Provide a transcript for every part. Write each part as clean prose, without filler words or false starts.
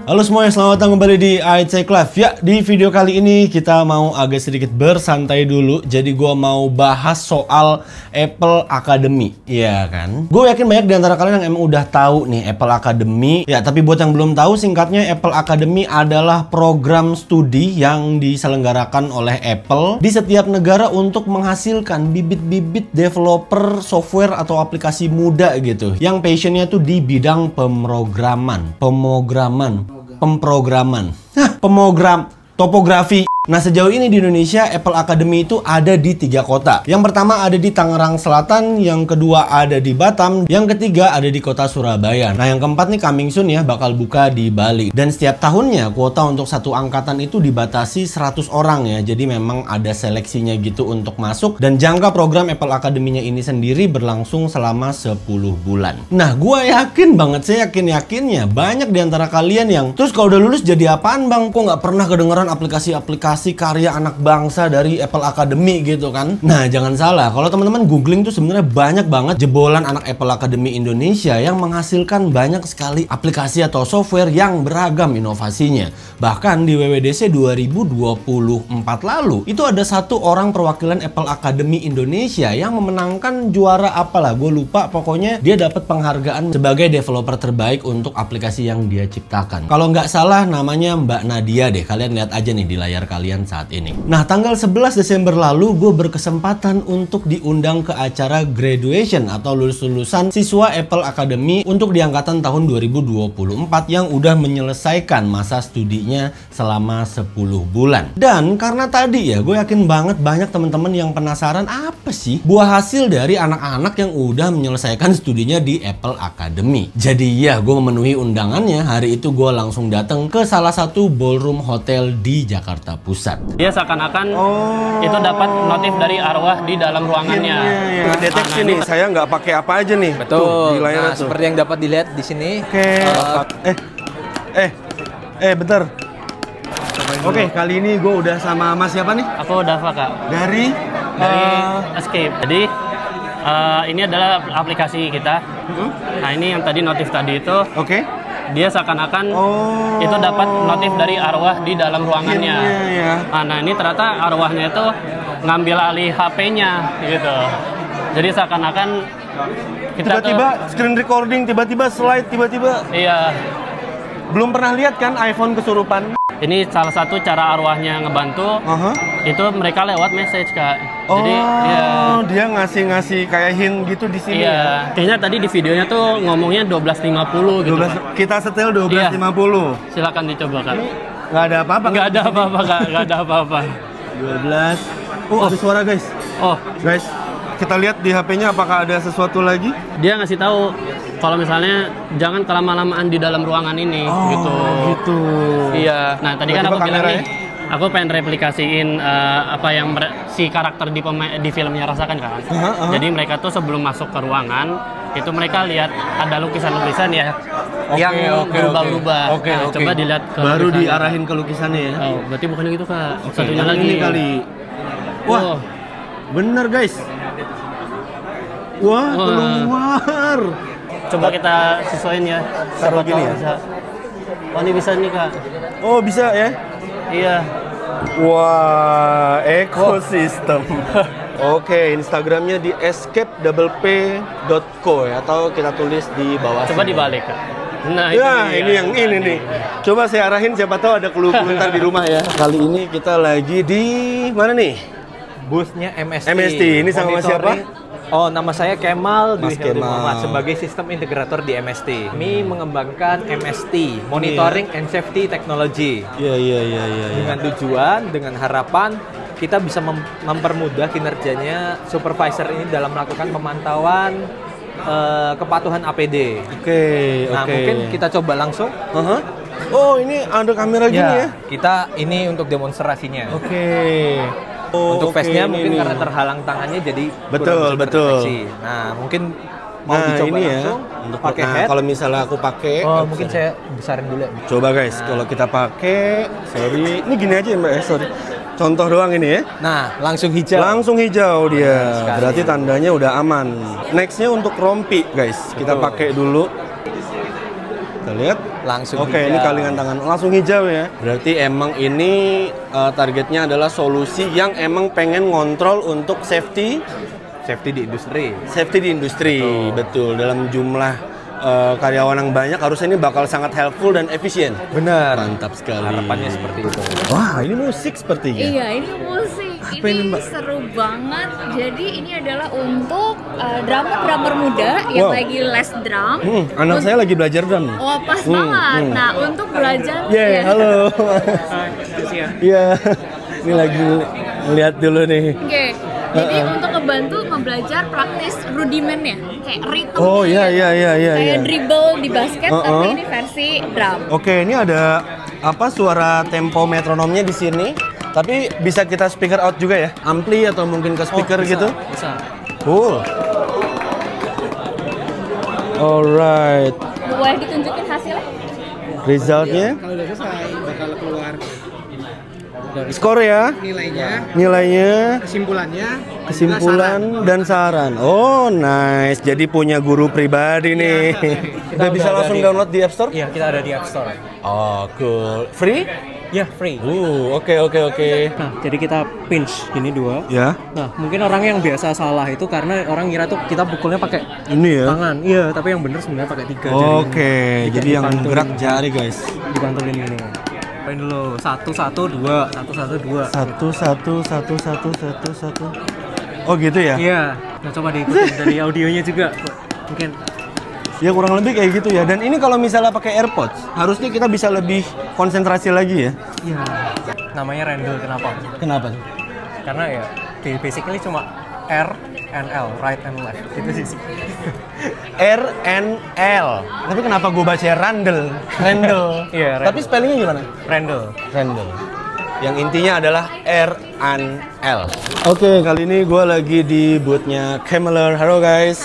Halo semuanya, selamat datang kembali di iTech Live. Ya, di video kali ini kita mau agak sedikit bersantai dulu. Jadi gue mau bahas soal Apple Academy. Iya kan? Gue yakin banyak di antara kalian yang emang udah tahu nih Apple Academy. Ya, tapi buat yang belum tahu, singkatnya Apple Academy adalah program studi yang diselenggarakan oleh Apple di setiap negara untuk menghasilkan bibit-bibit developer software atau aplikasi muda gitu. Yang passionnya tuh di bidang pemrograman. Topografi. Nah, sejauh ini di Indonesia Apple Academy itu ada di 3 kota. Yang pertama ada di Tangerang Selatan, yang kedua ada di Batam, yang ketiga ada di kota Surabaya. Nah, yang keempat nih coming soon ya, bakal buka di Bali. Dan setiap tahunnya kuota untuk satu angkatan itu dibatasi 100 orang ya. Jadi memang ada seleksinya gitu untuk masuk. Dan jangka program Apple Academy-nya ini sendiri berlangsung selama 10 bulan. Nah, gua yakin banget, saya yakin-yakinnya banyak di antara kalian yang terus kalau udah lulus jadi apaan bang? Kok nggak pernah kedengeran aplikasi-aplikasi karya anak bangsa dari Apple Academy gitu kan? Nah, jangan salah, kalau teman-teman googling tuh sebenarnya banyak banget jebolan anak Apple Academy Indonesia yang menghasilkan banyak sekali aplikasi atau software yang beragam inovasinya. Bahkan di WWDC 2024 lalu, itu ada satu orang perwakilan Apple Academy Indonesia yang memenangkan juara apalah, gue lupa, pokoknya dia dapat penghargaan sebagai developer terbaik untuk aplikasi yang dia ciptakan. Kalau nggak salah namanya Mbak Nadia deh, kalian lihat aja nih di layar kalian saat ini. Nah, tanggal 11 Desember lalu gue berkesempatan untuk diundang ke acara graduation atau lulus-lulusan siswa Apple Academy untuk di angkatan tahun 2024 yang udah menyelesaikan masa studinya selama 10 bulan. Dan karena tadi ya, gue yakin banget banyak teman-teman yang penasaran apa sih buah hasil dari anak-anak yang udah menyelesaikan studinya di Apple Academy. Jadi ya, gue memenuhi undangannya. Hari itu gue langsung datang ke salah satu ballroom hotel di Jakarta Pusat. Dia seakan-akan itu dapat notif dari arwah di dalam ruangannya. Deteksi nih, saya nggak pakai apa aja nih. Betul. Tuh, di layar tuh. Seperti yang dapat dilihat di sini. Bentar. Oke, kali ini gue udah sama Mas siapa nih? Aku Dava, Kak. Dari Escape. Jadi ini adalah aplikasi kita. Nah, ini yang tadi notif tadi itu. Oke. Dia seakan-akan itu dapat notif dari arwah di dalam ruangannya. Nah, ini ternyata arwahnya itu ngambil alih HP-nya gitu. Jadi seakan-akan kita tiba-tiba screen recording, tiba-tiba slide, tiba-tiba. Iya. Belum pernah lihat kan iPhone kesurupan? Ini salah satu cara arwahnya ngebantu. Itu mereka lewat message, Kak. Jadi dia ngasih kayak hint gitu di sini. Iya. Kayaknya tadi di videonya tuh ngomongnya 12.50 gitu. Kita setel 12.50. Silakan dicoba, Kak. Nggak ada apa-apa. Nggak ada apa-apa, Kak. Nggak ada apa-apa. 12. Ada suara, guys. Guys, kita lihat di HP-nya apakah ada sesuatu lagi? Dia ngasih tahu kalau misalnya jangan kelama-lamaan di dalam ruangan ini gitu. Iya. Nah, tadi kan aku bilang nih, aku pengen replikasiin apa yang si karakter di filmnya rasakan kan. Jadi mereka tuh sebelum masuk ke ruangan itu mereka lihat ada lukisan-lukisan ya yang berubah-ubah. Coba dilihat ke baru lukisannya. diarahin ke lukisannya ya. Oh, berarti bukan gitu, Kak. Satunya lagi ini kali. Wah, bener guys. Wah, keluar. Coba kita sesuaiin ya. Taruh gini ya. Bisa. Oh, ini bisa nih, Kak. Oh, bisa ya? Iya. Wah, ekosistem. Oke, Instagramnya di escape.co ya, atau kita tulis di bawah. Coba dibalik, Kak. Nah, ya, ini yang ini nih. Coba saya arahin, siapa tahu ada clue-clue ntar di rumah ya. Kali ini kita lagi di mana nih? Boothnya MST. MST, ini sama siapa? Oh, nama saya Kemal Mas Dwi Heldi Kemal. Muhammad sebagai sistem integrator di MST. Kami mengembangkan MST, Monitoring and Safety Technology. Iya. Dengan tujuan, dengan harapan kita bisa mempermudah kinerjanya supervisor ini dalam melakukan pemantauan kepatuhan APD. Nah, mungkin kita coba langsung. Oh, ini ada kamera gini ya? Kita ini untuk demonstrasinya. Untuk face-nya mungkin ini. karena terhalang tangannya jadi betul. Nah, mungkin mau dicoba ini langsung untuk pakai head. Kalau misalnya aku pakai, mungkin saya besarin dulu. Coba guys, kalau kita pakai, ini gini aja ya Mbak, contoh doang ini ya. Nah, langsung hijau. Langsung hijau dia. Sekali. Berarti tandanya udah aman. Nextnya untuk rompi guys, kita pakai dulu. Kita lihat. Langsung Oke, ini kalingan tangan langsung hijau ya. Berarti emang ini targetnya adalah solusi yang emang pengen ngontrol untuk safety di industri. Safety di industri, betul. Dalam jumlah karyawan yang banyak, harusnya ini bakal sangat helpful dan efisien. Benar. Mantap sekali. Harapannya seperti itu. Wah, ini musik sepertinya. Iya, ini musik. Apa ini, Mbak? Seru banget. Jadi ini adalah untuk drummer muda yang lagi les drum. Anak saya lagi belajar drum. Wah, pas banget. Nah, untuk belajar. Halo. Iya. Ini lagi lihat dulu nih. Oke. Jadi untuk ngebantu belajar praktis rudimennya, kayak rhythm. Oh iya. Kayak dribble di basket, tapi ini versi drum. Oke, ini ada apa suara tempo metronomnya di sini. Tapi bisa kita speaker out juga ya? Ampli atau mungkin ke speaker gitu? Bisa. Cool. Alright. Boleh ditunjukin hasilnya? Resultnya? Kalau udah selesai bakal keluar dari Skor ya? Nilainya, kesimpulan dan saran. Oh, nice. Jadi punya guru pribadi nih. Kita bisa langsung download di App Store? Iya, kita ada di App Store. Oh, cool. Free? Ya, free. Oke. Nah, jadi kita pinch gini 2. Ya. Nah, mungkin orang yang biasa salah itu karena orang ngira tuh kita pukulnya pakai Ini ya. tangan. Iya, tapi yang bener sebenarnya pakai 3 jari. Oke, jadi yang dipantulin. gerak jari, guys. Dipantulin gini. Main dulu. 1 1 2, 1 1 2. 1. Oh, gitu ya? Iya. Nah, coba diikutin dari audionya juga. Mungkin Ya kurang lebih kayak gitu ya. Dan ini kalau misalnya pakai AirPods, harusnya kita bisa lebih konsentrasi lagi ya. iya. Namanya Randall kenapa? Kenapa tuh? Karena ya basically cuma R and L, right and left. Itu sih. R N L. Tapi kenapa gue baca Randall? Randall. Iya, Tapi spellingnya gimana? Randall. Randall. Yang intinya adalah R N L. Oke, kali ini gue lagi di boothnya Cameler. Halo guys.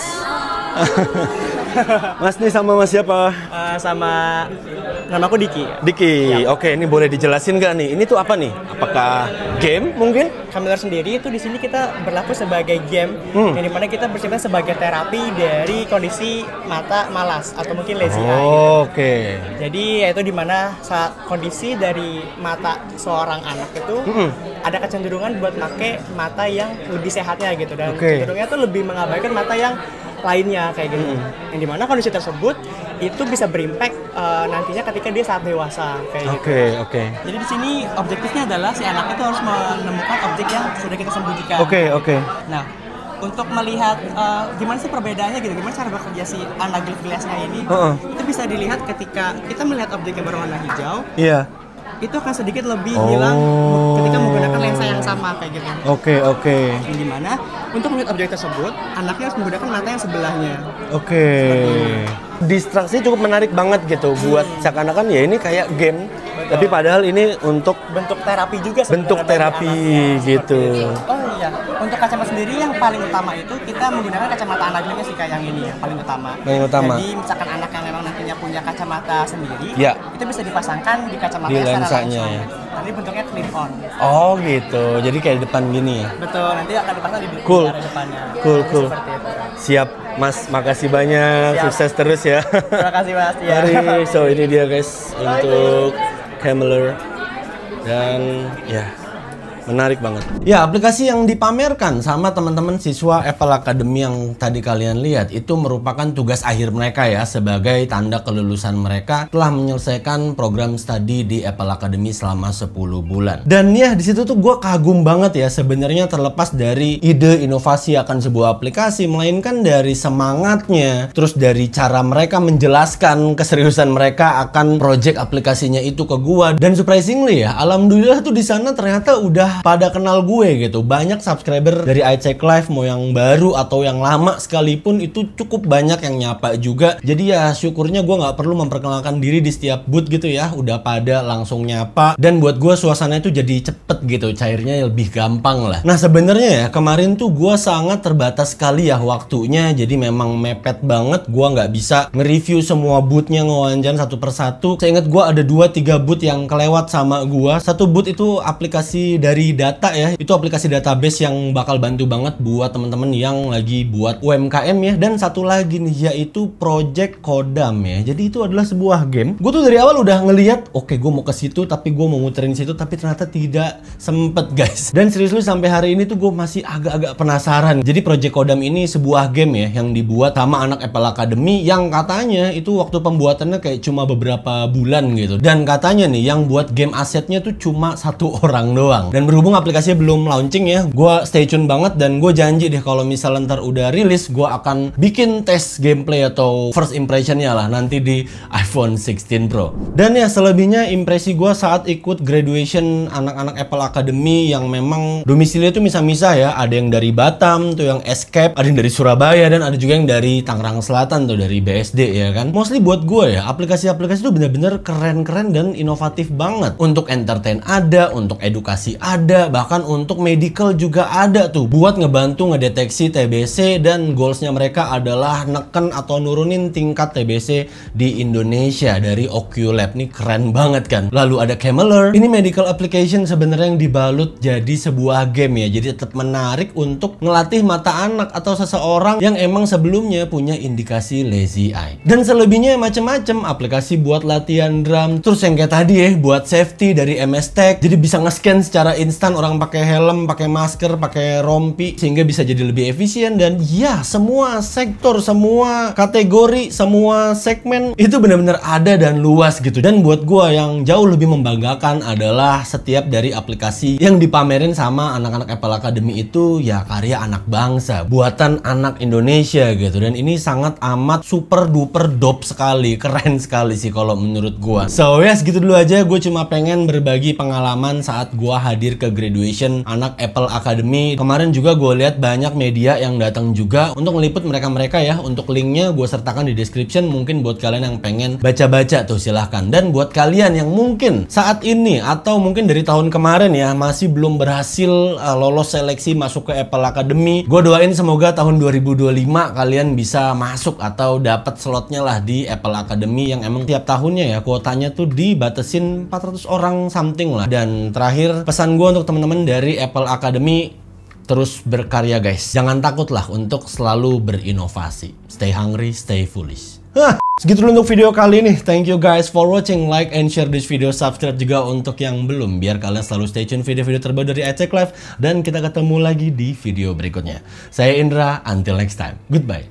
Mas nih sama Mas siapa? sama nama aku Diki. Diki. Oke, ini boleh dijelasin nggak nih? Ini tuh apa nih? Apakah game mungkin? Cameler sendiri itu di sini kita berlaku sebagai game yang dimana kita bersifat sebagai terapi dari kondisi mata malas atau mungkin lazy eye. Oke. Jadi yaitu dimana saat kondisi dari mata seorang anak itu ada kecenderungan buat pakai mata yang lebih sehatnya gitu dan cenderungnya tuh lebih mengabaikan mata yang lainnya kayak gitu. Yang dimana kondisi tersebut itu bisa berimpact nantinya ketika dia saat dewasa kayak gitu. Oke. Jadi di sini objektifnya adalah si anak itu harus menemukan objek yang sudah kita sembunyikan. Oke. Nah, untuk melihat gimana sih perbedaannya gitu, gimana cara bekerja si anaglyph glass-nya ini, itu bisa dilihat ketika kita melihat objek yang berwarna hijau. Iya. Itu akan sedikit lebih hilang ketika menggunakan lensa yang sama kayak gitu. Oke. Yang dimana untuk melihat objek tersebut, anaknya harus menggunakan mata yang sebelahnya. Oke. Distraksi cukup menarik banget gitu buat seakan-akan ya ini kayak game. Tapi padahal ini untuk bentuk terapi juga sebenarnya. bentuk terapi gitu. Oh iya, untuk kacamata sendiri yang paling utama itu kita menggunakan kacamata anaglyphnya sih kayak yang ini ya, paling utama. Paling utama. Jadi misalkan anak yang memang nantinya punya kacamata sendiri, Ya. itu bisa dipasangkan di kacamata Di secara lensanya langsung. ya. Nanti bentuknya clip on. Oh gitu. Jadi kayak di depan gini ya. Betul, nanti akan dipasang di Cool. area depannya. Cool. Seperti itu. Siap, Mas. Makasih banyak. Siap. Sukses terus ya. Terima kasih Mas. Ya. Mari. So ini dia guys untuk Cameler. Dan ya menarik banget. Ya, aplikasi yang dipamerkan sama teman-teman siswa Apple Academy yang tadi kalian lihat itu merupakan tugas akhir mereka ya, sebagai tanda kelulusan mereka telah menyelesaikan program studi di Apple Academy selama 10 bulan. Dan ya di situ tuh gue kagum banget ya, sebenarnya terlepas dari ide inovasi akan sebuah aplikasi, melainkan dari semangatnya, terus dari cara mereka menjelaskan keseriusan mereka akan project aplikasinya itu ke gua. Dan surprisingly ya, alhamdulillah tuh di sana ternyata udah pada kenal gue gitu. Banyak subscriber dari iCheck Live, mau yang baru atau yang lama sekalipun, itu cukup banyak yang nyapa juga. Jadi ya syukurnya gue nggak perlu memperkenalkan diri di setiap booth gitu ya, udah pada langsung nyapa. Dan buat gue suasana itu jadi cepet gitu, cairnya lebih gampang lah. Nah sebenarnya ya kemarin tuh gue sangat terbatas sekali ya waktunya, jadi memang mepet banget. Gue nggak bisa nge-review semua boothnya, ngewawancara satu persatu. Saya ingat gue ada 2-3 booth yang kelewat sama gue. Satu booth itu aplikasi dari dari data ya. Itu aplikasi database yang bakal bantu banget buat teman-teman yang lagi buat UMKM ya. Dan satu lagi nih, yaitu Project Kodam ya. Jadi itu adalah sebuah game. Gue tuh dari awal udah ngeliat, oke gue mau ke situ, tapi gue mau muterin situ, tapi ternyata tidak sempet guys. Dan serius sampai hari ini tuh gue masih agak-agak penasaran. Jadi Project Kodam ini sebuah game ya yang dibuat sama anak Apple Academy yang katanya itu waktu pembuatannya kayak cuma beberapa bulan gitu. Dan katanya nih yang buat game asetnya tuh cuma 1 orang doang. Dan berhubung aplikasinya belum launching ya, gue stay tune banget dan gue janji deh kalau misalnya ntar udah rilis, gue akan bikin tes gameplay atau first impressionnya lah nanti di iPhone 16 Pro. Dan ya selebihnya impresi gue saat ikut graduation anak-anak Apple Academy yang memang domisilinya tuh misah-misah ya. Ada yang dari Batam tuh yang Escape, ada yang dari Surabaya, dan ada juga yang dari Tangerang Selatan tuh dari BSD ya kan. Mostly buat gue ya, aplikasi-aplikasi itu bener-bener keren-keren dan inovatif banget. Untuk entertain ada, untuk edukasi ada, bahkan untuk medical juga ada tuh buat ngebantu ngedeteksi TBC, dan goalsnya mereka adalah neken atau nurunin tingkat TBC di Indonesia dari Oculab. Nih keren banget kan. Lalu ada Cameler, ini medical application sebenarnya yang dibalut jadi sebuah game ya. Jadi tetap menarik untuk ngelatih mata anak atau seseorang yang emang sebelumnya punya indikasi lazy eye. Dan selebihnya macam-macam, aplikasi buat latihan drum, terus yang kayak tadi ya buat safety dari MS Tech. Jadi bisa nge-scan secara instan orang pakai helm, pakai masker, pakai rompi sehingga bisa jadi lebih efisien. Dan ya semua sektor, semua kategori, semua segmen itu benar-benar ada dan luas gitu. Dan buat gua yang jauh lebih membanggakan adalah setiap dari aplikasi yang dipamerin sama anak-anak Apple Academy itu ya karya anak bangsa, buatan anak Indonesia gitu. Dan ini sangat amat super duper dope sekali, keren sekali sih kalau menurut gua. So ya segitu dulu aja, gue cuma pengen berbagi pengalaman saat gua hadir ke graduation anak Apple Academy. Kemarin juga gue lihat banyak media yang datang juga untuk meliput mereka-mereka ya. Untuk linknya gue sertakan di description, mungkin buat kalian yang pengen baca-baca tuh silahkan. Dan buat kalian yang mungkin saat ini atau mungkin dari tahun kemarin ya masih belum berhasil lolos seleksi masuk ke Apple Academy, gue doain semoga tahun 2025 kalian bisa masuk atau dapat slotnya lah di Apple Academy yang emang tiap tahunnya ya kuotanya tuh dibatesin 400 orang something lah. Dan terakhir pesan gue untuk teman-teman dari Apple Academy, terus berkarya guys. Jangan takut lah untuk selalu berinovasi. Stay hungry, stay foolish. Segitu dulu untuk video kali ini. Thank you guys for watching. Like and share this video. Subscribe juga untuk yang belum, biar kalian selalu stay tune video-video terbaru dari iTech Live. Dan kita ketemu lagi di video berikutnya. Saya Indra, until next time. Goodbye.